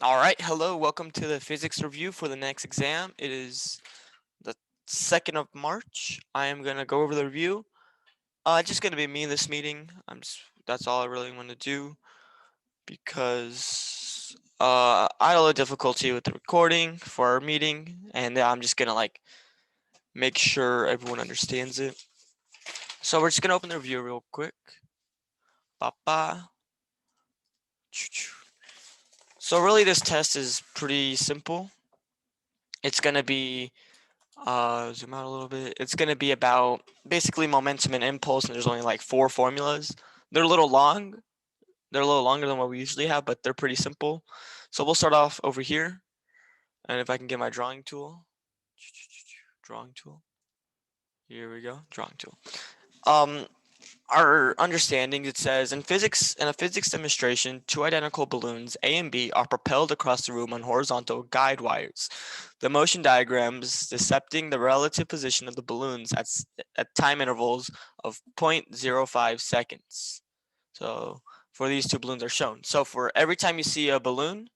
All right, hello, welcome to the physics review for the next exam. It is the 2nd of March. I am going to go over the review. It's just going to be me in this meeting. That's all I really want to do because I had a little difficulty with the recording for our meeting, and I'm just going to make sure everyone understands it. So we're just going to open the review real quick. Ba-ba. So really this test is pretty simple. It's going to be zoom out a little bit. It's going to be about basically momentum and impulse, and there's only like 4 formulas. They're a little long. They're a little longer than what we usually have, but they're pretty simple. So we'll start off over here, and if I can get my drawing tool, drawing tool. Here we go, drawing tool. Um, our understanding, it says in a physics demonstration, two identical balloons A and B are propelled across the room on horizontal guide wires. The motion diagrams depicting the relative position of the balloons at time intervals of 0.05 seconds. So for these two balloons are shown. So for every time you see a balloon,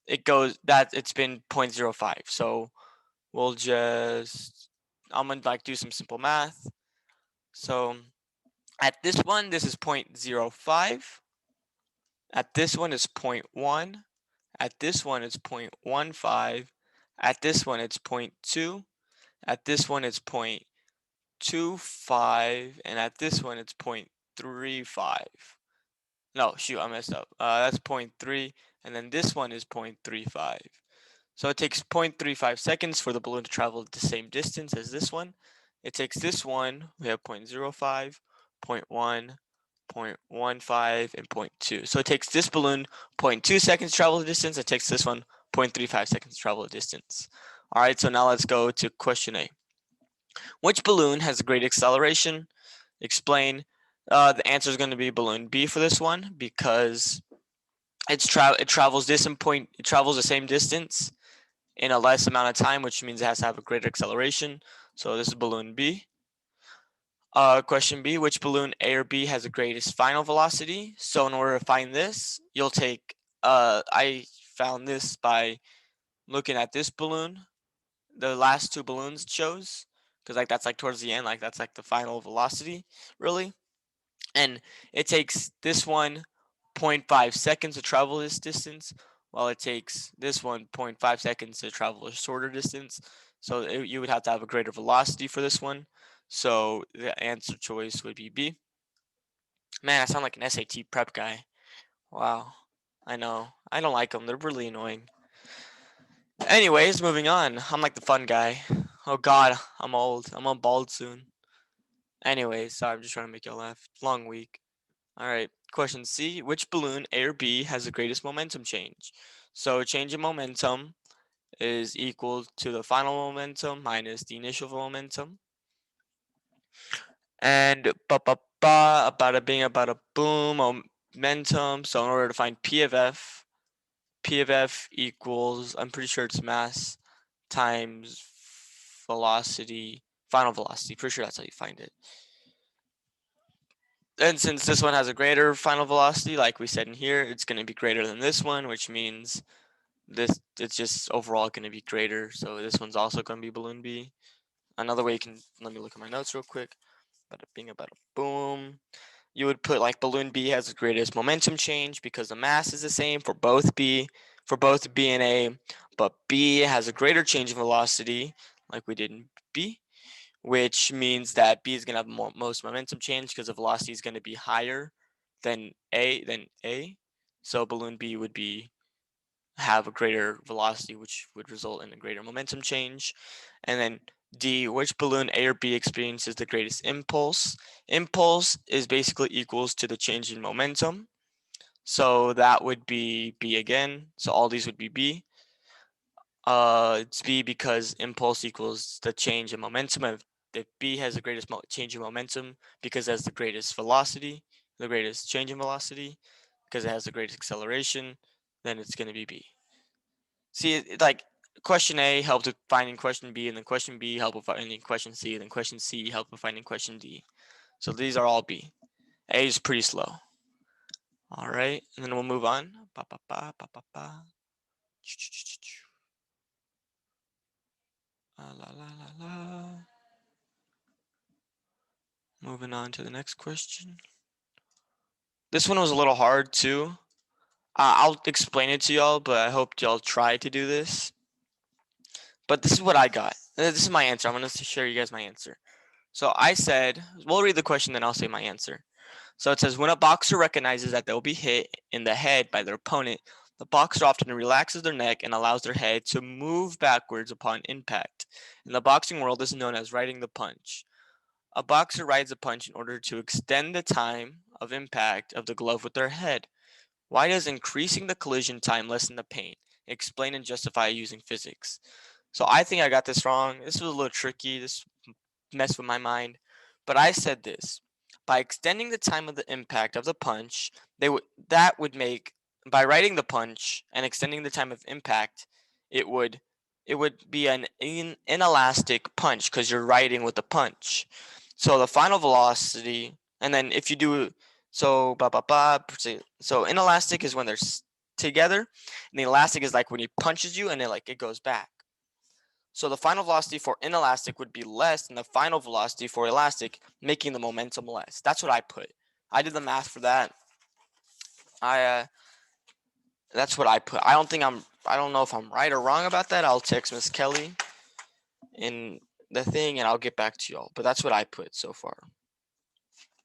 it's been 0.05. So we'll just I'm gonna do some simple math. So at this one, this is 0.05. At this one, it's zero point 0.1. At this one, it's 0.15. At this one, it's 0.2. At this one, it's 0.25. And at this one, it's 0.35. No, shoot, I messed up. That's 0.3. And then this one is 0.35. So it takes 0.35 seconds for the balloon to travel the same distance as this one. It takes this one, we have 0.05, 0 0.1, 0.15, and 0.2. So it takes this balloon 0.2 seconds to travel the distance. It takes this one 0.35 seconds to travel the distance. All right, so now let's go to question A. Which balloon has a great acceleration? Explain. The answer is going to be balloon B for this one because it travels it travels the same distance in a less amount of time, which means it has to have a greater acceleration. So this is balloon B. Question B, which balloon A or B has the greatest final velocity? So in order to find this, you'll take, I found this by looking at this balloon, the last two balloons it shows, because that's towards the end, that's the final velocity, really. And it takes this one 0.5 seconds to travel this distance, while it takes this one 0.5 seconds to travel a shorter distance. So you would have to have a greater velocity for this one. So the answer choice would be B. Man, I sound like an SAT prep guy. Wow. I know. I don't like them. They're really annoying. Anyways, moving on. I'm like the fun guy. Oh God, I'm old. I'm on bald soon. Anyways, sorry, I'm just trying to make y'all laugh. Long week. All right. Question C. Which balloon, A or B, has the greatest momentum change? So change in momentum is equal to the final momentum minus the initial momentum. And about a boom, momentum. So in order to find P of F equals, I'm pretty sure it's mass times velocity, final velocity. Pretty sure that's how you find it. And since this one has a greater final velocity, like we said in here, it's going to be greater than this one, which means it's just overall going to be greater. So this one's also going to be balloon B. Another way you can, let me look at my notes real quick. About a boom. You would put balloon B has the greatest momentum change because the mass is the same for both B and A, but B has a greater change in velocity like we did in B, which means that B is going to have most momentum change because the velocity is going to be higher than A. So balloon B would have a greater velocity, which would result in a greater momentum change. And then D, which balloon A or B experiences the greatest impulse? Impulse is basically equals to the change in momentum. So that would be B again. So all these would be B. It's B because impulse equals the change in momentum. If B has the greatest change in momentum because it has the greatest velocity, the greatest change in velocity, because it has the greatest acceleration, then it's going to be B. See, question A helped with finding question B, and then question B helped with finding question C, and then question C helped with finding question D. So these are all B. A is pretty slow. All right, and then we'll move on. La la la la. Moving on to the next question. This one was a little hard too. I'll explain it to y'all, but I hope y'all try to do this. But this is what I got. This is my answer. I'm going to share you guys my answer. So I said, we'll read the question, then I'll say my answer. So it says, when a boxer recognizes that they'll be hit in the head by their opponent, the boxer often relaxes their neck and allows their head to move backwards upon impact. In the boxing world, this is known as riding the punch. A boxer rides a punch in order to extend the time of impact of the glove with their head. Why does increasing the collision time lessen the pain? Explain and justify using physics. So I think I got this wrong. This was a little tricky. This messed with my mind. But I said this. By extending the time of the impact of the punch, that would make, by writing the punch and extending the time of impact, it would be an inelastic punch because you're writing with the punch. So the final velocity, and then if you do so so inelastic is when they're together, and the elastic is like when he punches you and it goes back. So the final velocity for inelastic would be less than the final velocity for elastic, making the momentum less. That's what I put. I did the math for that. That's what I put. I don't know if I'm right or wrong about that. I'll text Miss Kelly in the thing and I'll get back to y'all. But that's what I put so far.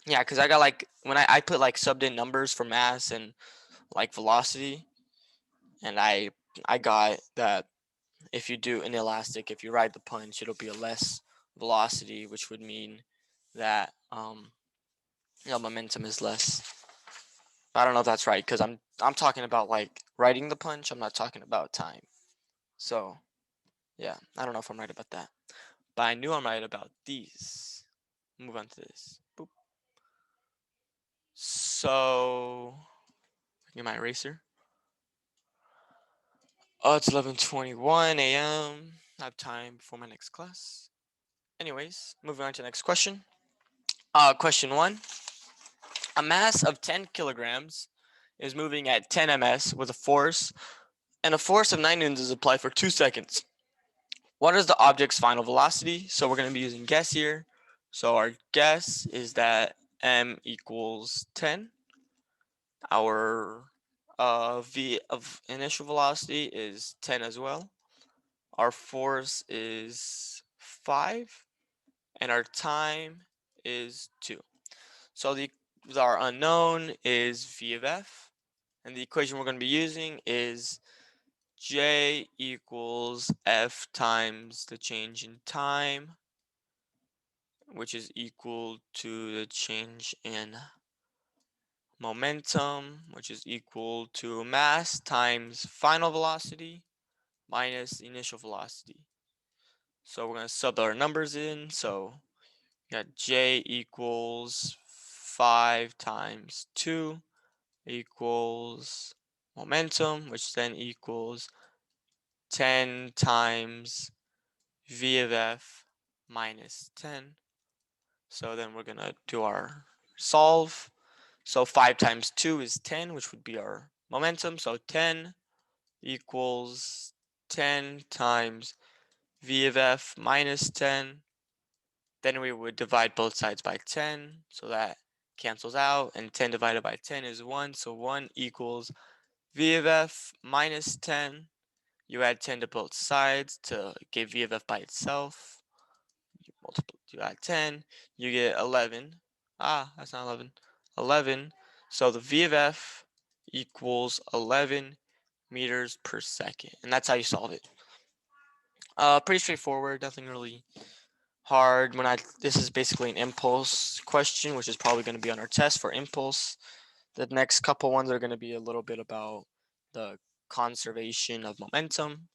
Yeah, because I got when I put subbed in numbers for mass and velocity, and I got that if you do an elastic, if you ride the punch, it'll be a less velocity, which would mean that momentum is less. I don't know if that's right because I'm talking about riding the punch. I'm not talking about time. So yeah, I don't know if I'm right about that, but I knew I'm right about these. Move on to this. Boop. So get my eraser. Oh, it's 11:21 a.m. I have time before my next class. Anyways, moving on to the next question. Question 1. A mass of 10 kilograms is moving at 10 ms with a force of 9 newtons is applied for 2 seconds. What is the object's final velocity? So we're going to be using guess here. So our guess is that m equals 10. Our v of initial velocity is 10 as well. Our force is 5, and our time is 2. So our unknown is v of f, and the equation we're going to be using is J equals F times the change in time, which is equal to the change in momentum, which is equal to mass times final velocity minus the initial velocity. So we're going to sub our numbers in. So we got J equals 5 times 2 equals momentum, which then equals 10 times v of f minus 10. So then we're going to do our solve. So 5 times 2 is 10, which would be our momentum. So 10 equals 10 times v of f minus 10. Then we would divide both sides by 10. So that cancels out. And 10 divided by 10 is 1. So 1 equals v of f minus 10. You add 10 to both sides to get v of f by itself. You add 10, you get 11. That's not 11. 11. So the v of f equals 11 meters per second. And that's how you solve it. Pretty straightforward, nothing really hard. This is basically an impulse question, which is probably going to be on our test for impulse. The next couple ones are going to be a little bit about the conservation of momentum,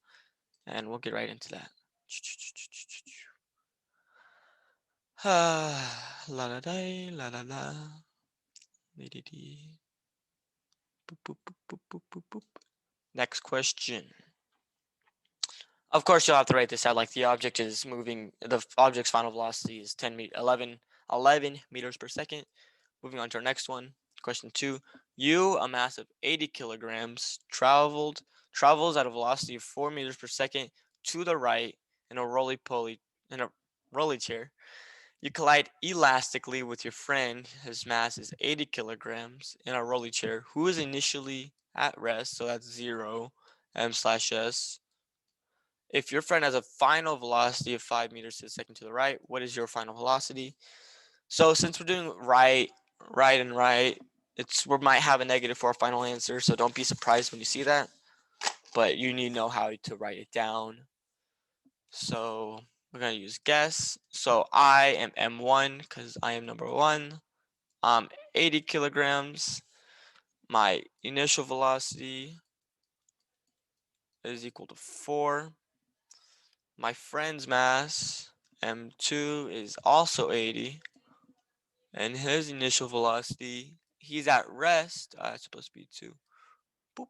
and we'll get right into that. La la da, la la la. Boop, boop, boop, boop, boop, boop, boop. Next question. Of course, you'll have to write this out. Like the object is moving, the object's final velocity is 11 meters per second. Moving on to our next one. Question 2. A mass of 80 kilograms, traveled travels at a velocity of 4 meters per second to the right in a rolly chair. You collide elastically with your friend. His mass is 80 kilograms in a rolly chair, who is initially at rest, so that's 0 m/s. If your friend has a final velocity of 5 meters to the second to the right, what is your final velocity? So since we're doing right, and right, we might have a negative for our final answer, so don't be surprised when you see that. But you need to know how to write it down. So we're gonna use guess. So I am M1 because I am number 1. 80 kilograms. My initial velocity is equal to 4. My friend's mass, M2, is also 80. And his initial velocity, he's at rest. It's supposed to be 2. Boop,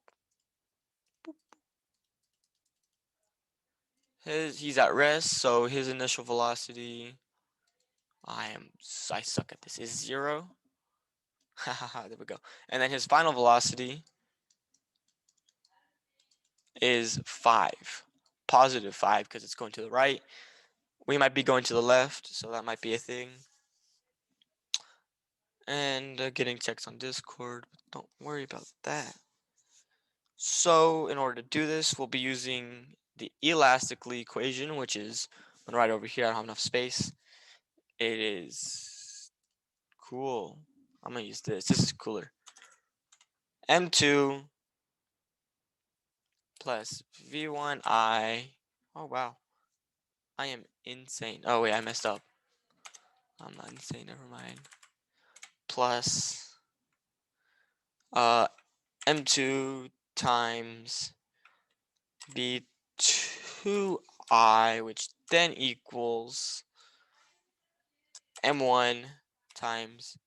boop. He's at rest, so his initial velocity, I suck at this, is 0. There we go. And then his final velocity is 5. Positive 5 because it's going to the right. We might be going to the left, so that might be a thing. And getting checks on Discord, but don't worry about that. So in order to do this, we'll be using the elastically equation, which is right over here. I don't have enough space. It is cool. I'm gonna use this. This is cooler. M2 plus V1I. Oh wow, I am insane. Oh wait, I messed up. I'm not insane. Never mind. Plus M2 times V2I, which then equals M1 times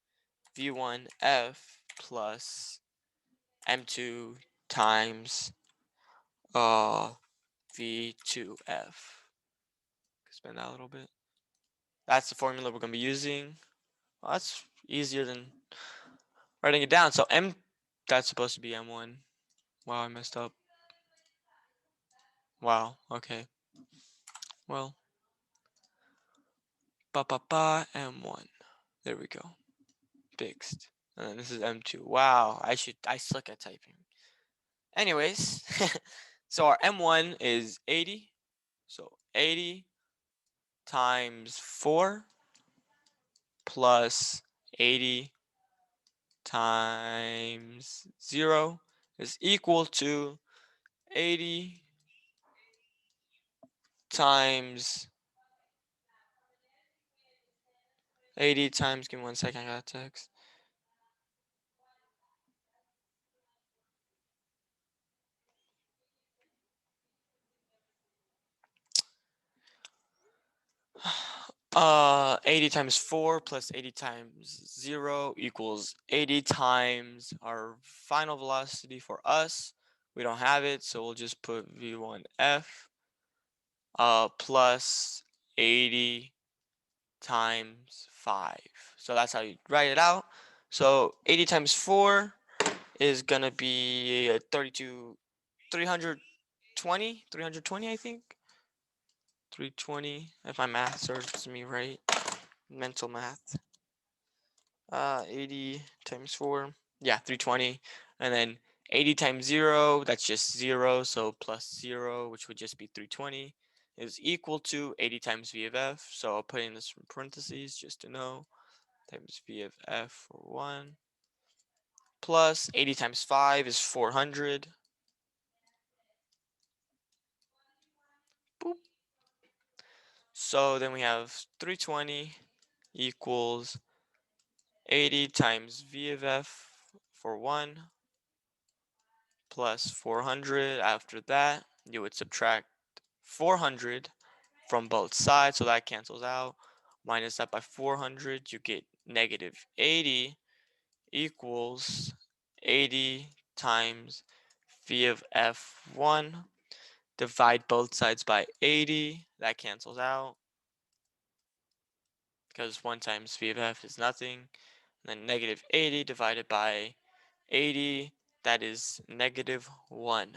V1F plus M2 times V2F. Expand that a little bit. That's the formula we're going to be using. Well, that's easier than writing it down. So that's supposed to be M1. Wow, I messed up. Wow, okay. Well, M1. There we go. Fixed. And then this is M2. Wow, I suck at typing. Anyways, so our M1 is 80. So 80 times 4 plus 80 times 0 is equal to 80 times 80 times, give me 1 second, I got a text. Uh, 80 times 4 plus 80 times 0 equals 80 times our final velocity for us. We don't have it, so we'll just put V1F plus 80 times 5. So that's how you write it out. So 80 times 4 is going to be 320, I think. 320, if my math serves me right. Mental math. 80 times 4. Yeah, 320. And then 80 times 0, that's just 0. So plus 0, which would just be 320, is equal to 80 times V of F. So I'll put in this in parentheses just to know. Times V of F for 1. Plus 80 times 5 is 400. Boop. So then we have 320 equals 80 times V of F for 1 plus 400. After that, you would subtract 400 from both sides, so that cancels out. Minus that by 400, you get negative 80 equals 80 times V of F1. Divide both sides by 80. That cancels out because 1 times V of F is nothing. And then negative 80 divided by 80, that is negative 1.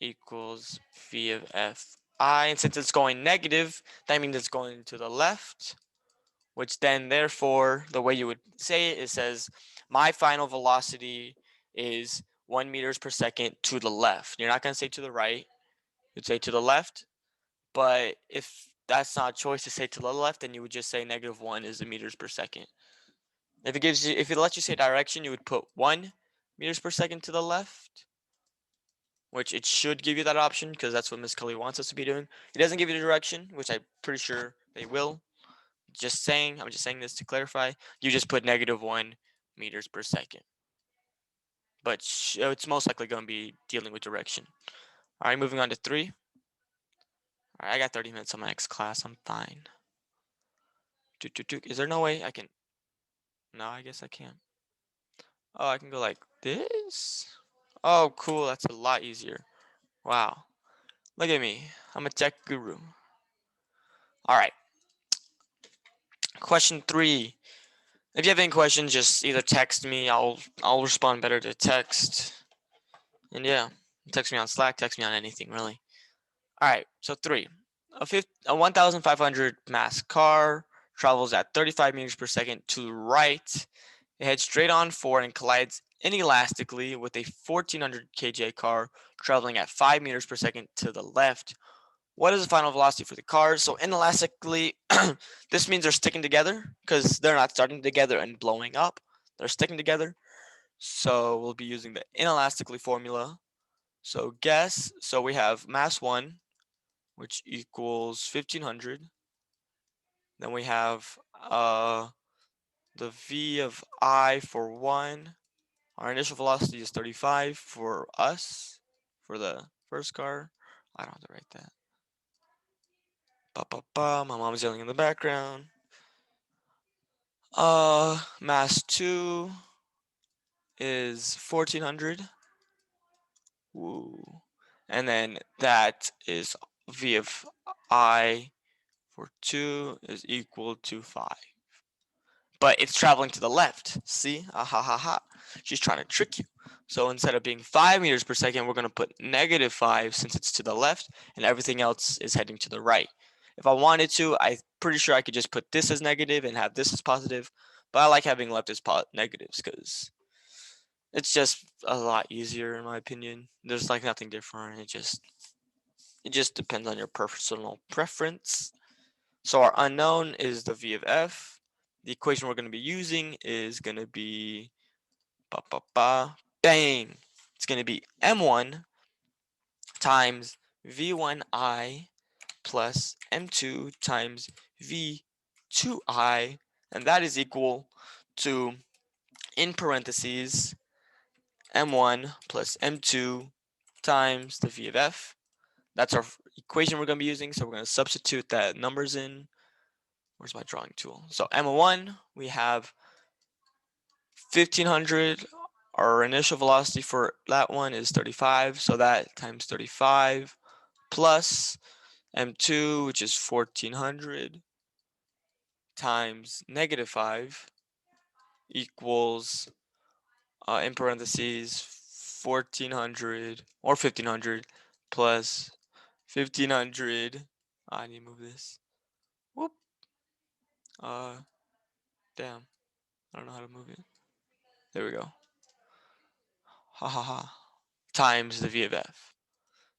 equals v of fi. And since it's going negative, that means it's going to the left, which then therefore the way you would say it, it says my final velocity is 1 meters per second to the left. You're not going to say to the right, you'd say to the left. But if that's not a choice to say to the left, then you would just say -1 is the meters per second. If it lets you say direction, you would put 1 meters per second to the left, which it should give you that option because that's what Miss Cully wants us to be doing. It doesn't give you the direction, which I'm pretty sure they will. I'm just saying this to clarify. You just put -1 meters per second. But it's most likely going to be dealing with direction. All right, moving on to 3. All right, I got 30 minutes on my next class. I'm fine. Is there no way I can? No, I guess I can't. Oh, I can go like this? Oh, cool. That's a lot easier. Wow. Look at me. I'm a tech guru. All right. Question 3. If you have any questions, just either text me. I'll respond better to text. And yeah, text me on Slack. Text me on anything really. All right. So 3. A 1,500 mass car travels at 35 meters per second to the right. It heads straight on forward and collides inelastically with a 1,400 kJ car traveling at 5 meters per second to the left. What is the final velocity for the cars? So inelastically, this means they're sticking together because they're not starting together and blowing up. They're sticking together. So we'll be using the inelastically formula. So guess, so we have mass 1, which equals 1,500. Then we have the v of I for 1. Our initial velocity is 35 for us, for the first car. I don't have to write that. My mom's yelling in the background. Mass 2 is 1,400. Woo. And then that is v of I for 2 is equal to 5. But it's traveling to the left. See? Ah ha ha ha. She's trying to trick you. So instead of being 5 meters per second, we're going to put -5 since it's to the left and everything else is heading to the right. If I wanted to, I'm pretty sure I could just put this as negative and have this as positive. But I like having left as negatives because it's just a lot easier in my opinion. There's like nothing different. It just depends on your personal preference. So our unknown is the v of f. The equation we're going to be using is going to be bang. It's going to be m1 times v1I plus m2 times v2I, and that is equal to, in parentheses, m1 plus m2 times the v of f. That's our equation we're going to be using, so we're going to substitute that numbers in. Where's my drawing tool? So m1, we have 1,500. Our initial velocity for that one is 35, so that times 35 plus m2, which is 1,400, times -5 equals, in parentheses, 1,400 or 1,500 plus 1,500. I need to move this. Whoop. Damn. I don't know how to move it. There we go. Ha ha ha. Times the v of f.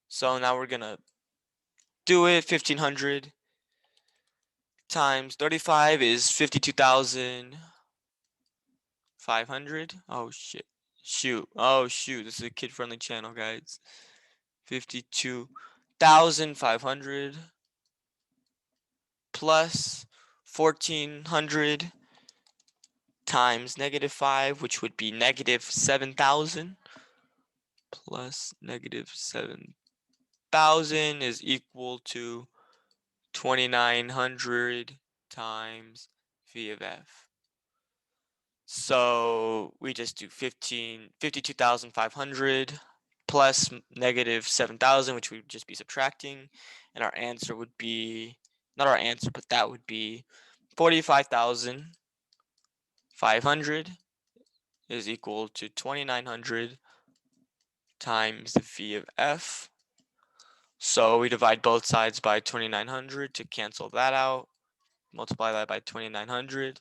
So now we're gonna do it. 1,500 times 35 is 52,500. Oh shit. Shoot. Oh shoot. This is a kid-friendly channel, guys. 52,500 plus 1,400 times -5, which would be -7,000, plus -7,000 is equal to 2,900 times v of f. So we just do 52,500 plus -7,000, which we would just be subtracting, and our answer would be, not our answer, but that would be 45,500 is equal to 2,900 times the v of f. So we divide both sides by 2900 to cancel that out. Multiply that by 2900.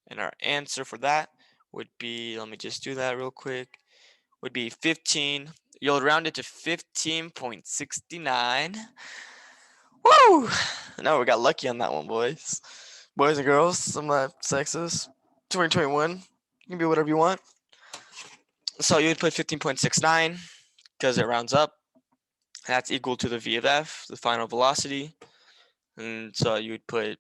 And our answer for that would be, let me just do that real quick, would be 15. You'll round it to 15.69. Woo! No, we got lucky on that one, boys. Boys and girls, I'm not sexist. 2021, you can be whatever you want. So you would put 15.69 because it rounds up. That's equal to the v of f, the final velocity. And so you would put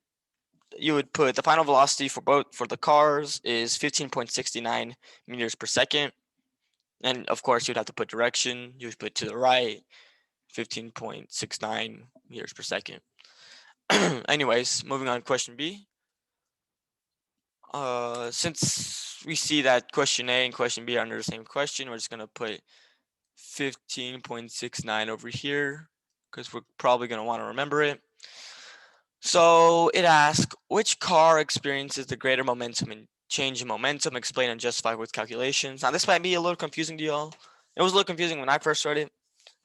the final velocity for the cars is 15.69 meters per second. And of course, you'd have to put direction. You would put to the right, 15.69 meters per second. Anyways, moving on to question B. Since we see that question A and question B are under the same question, we're just going to put 15.69 over here because we're probably going to want to remember it. So it asks, which car experiences the greater momentum and change in momentum? Explain and justify with calculations. Now, this might be a little confusing to y'all. It was a little confusing when I first read it.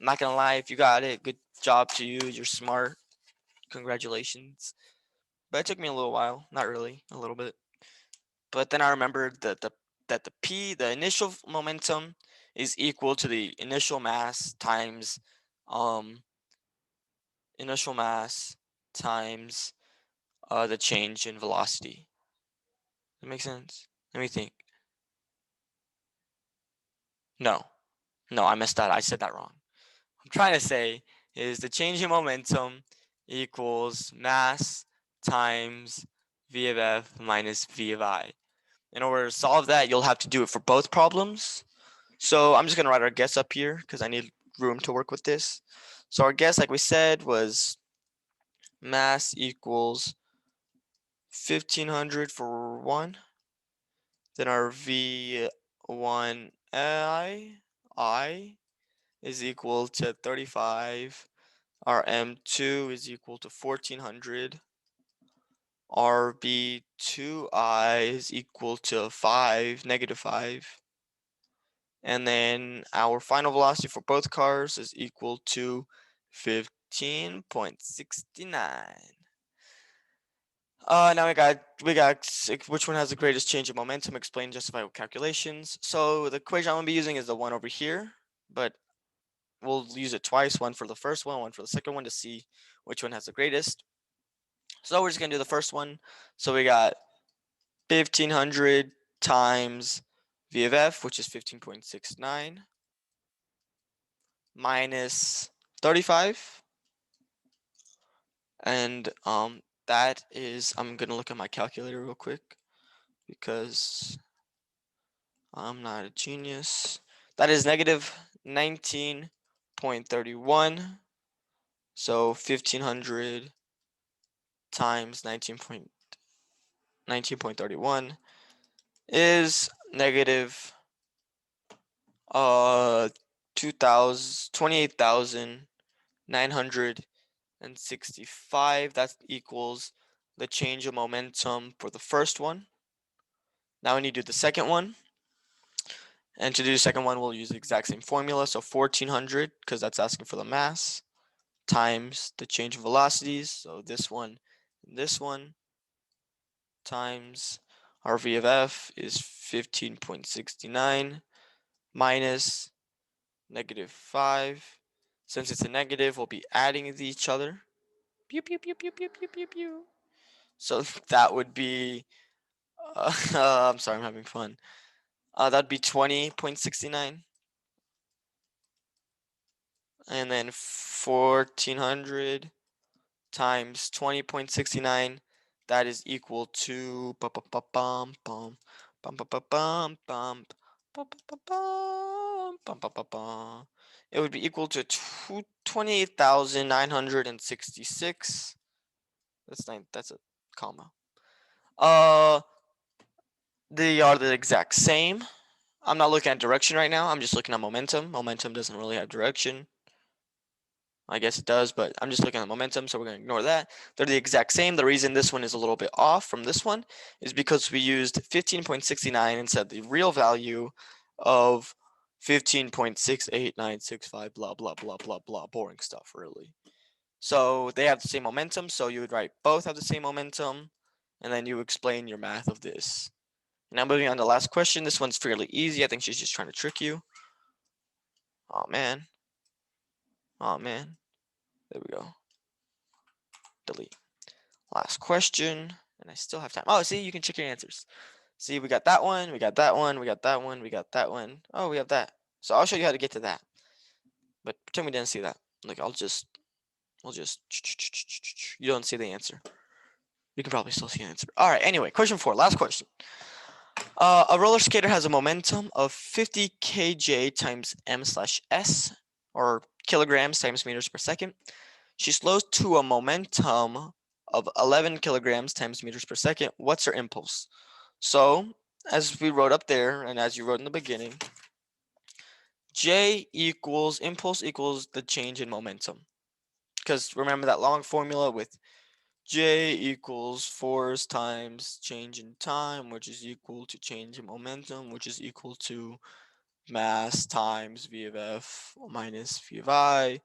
I'm not going to lie. If you got it, good job to you. You're smart. Congratulations. But it took me a little while. Not really, a little bit. But then I remembered that the initial momentum is equal to the initial mass times initial mass times the change in velocity. That makes sense? Let me think. No, I messed that. I said that wrong. I'm trying to say is the change in momentum equals mass times v of f minus v of I. In order to solve that, you'll have to do it for both problems. So I'm just going to write our guess up here because I need room to work with this. So our guess, like we said, was mass equals 1500 for 1. Then our V1 I is equal to 35. Our M2 is equal to 1400. Our B2I is equal to 5, negative 5. And then our final velocity for both cars is equal to 15.69. Now we got which one has the greatest change of momentum? Explain, justify with calculations. So the equation I'm gonna be using is the one over here, but we'll use it twice, one for the first one for the second one to see which one has the greatest. So we're just gonna do the first one. So we got 1500 times v of f, which is 15.69, minus 35, and that is, I'm gonna look at my calculator real quick because I'm not a genius. That is negative 19.31. So 1500 times 19.31 is negative 28,965. That equals the change of momentum for the first one. Now we need to do the second one. And to do the second one, we'll use the exact same formula. So 1400, because that's asking for the mass, times the change of velocities. So this one and this one, times our v of f is 15.69 minus negative 5. Since it's a negative, we'll be adding each other. Pew, pew, pew, pew, pew, pew, pew, pew. So that would be, I'm sorry, I'm having fun. That'd be 20.69. And then 1400 times 20.69, that is equal to it would be equal to 28,966. That's a comma. They are the exact same. I'm not looking at direction right now. I'm just looking at momentum. Momentum doesn't really have direction. I guess it does, but I'm just looking at momentum, so we're going to ignore that. They're the exact same. The reason this one is a little bit off from this one is because we used 15.69 instead of the real value of 15.68965, blah, blah, blah, blah, blah. Boring stuff, really. So they have the same momentum, so you would write both have the same momentum, and then you explain your math of this. Now moving on to the last question. This one's fairly easy. I think she's just trying to trick you. Oh, man. Oh, man. There we go. Delete. Last question. And I still have time. Oh, see, you can check your answers. See, we got that one, we got that one, we got that one, we got that one. Oh, we have that. So I'll show you how to get to that. But pretend we didn't see that. Like, we'll just, you don't see the answer. You can probably still see the answer. All right, anyway, question 4, last question. A roller skater has a momentum of 50 kj times m/s, or kilograms times meters per second. She slows to a momentum of 11 kilograms times meters per second. What's her impulse? So, as we wrote up there, and as you wrote in the beginning, J equals impulse equals the change in momentum. Because remember that long formula with J equals force times change in time, which is equal to change in momentum, which is equal to mass times v of f minus v of I,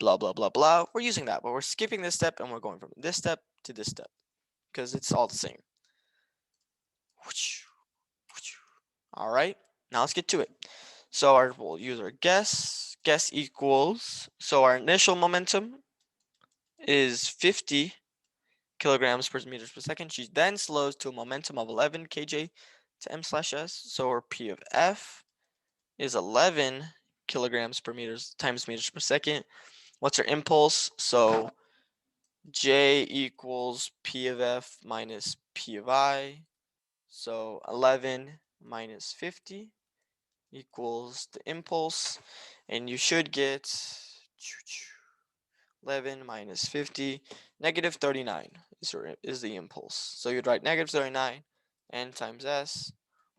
blah, blah, blah, blah. We're using that, but we're skipping this step and we're going from this step to this step because it's all the same. All right, now let's get to it. So we'll use our guess. Guess equals, so our initial momentum is 50 kilograms per meters per second. She then slows to a momentum of 11 kj to m/s. So our P of F is 11 kilograms per meters times meters per second. What's her impulse? So J equals P of F minus P of I. So 11 minus 50 equals the impulse, and you should get 11 minus 50, negative 39 is the impulse. So you'd write negative 39 n times s,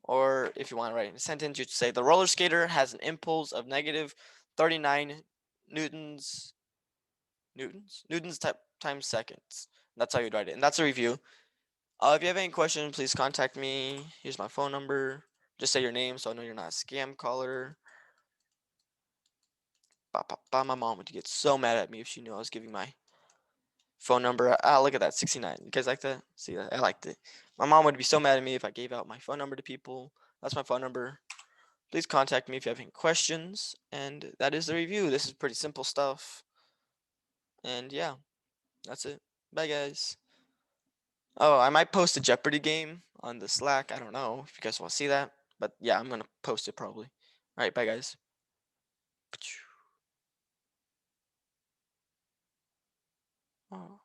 or if you want to write in a sentence, you'd say the roller skater has an impulse of negative 39 newtons times seconds. That's how you'd write it, and that's a review. If you have any questions, please contact me. Here's my phone number. Just say your name so I know you're not a scam caller. My mom would get so mad at me if she knew I was giving my phone number. Look at that, 69. You guys like that? See that? I liked it. My mom would be so mad at me if I gave out my phone number to people. That's my phone number. Please contact me if you have any questions. And that is the review. This is pretty simple stuff. And yeah, that's it. Bye, guys. Oh, I might post a Jeopardy game on the Slack. I don't know if you guys want to see that. But yeah, I'm going to post it probably. All right, bye, guys. Oh.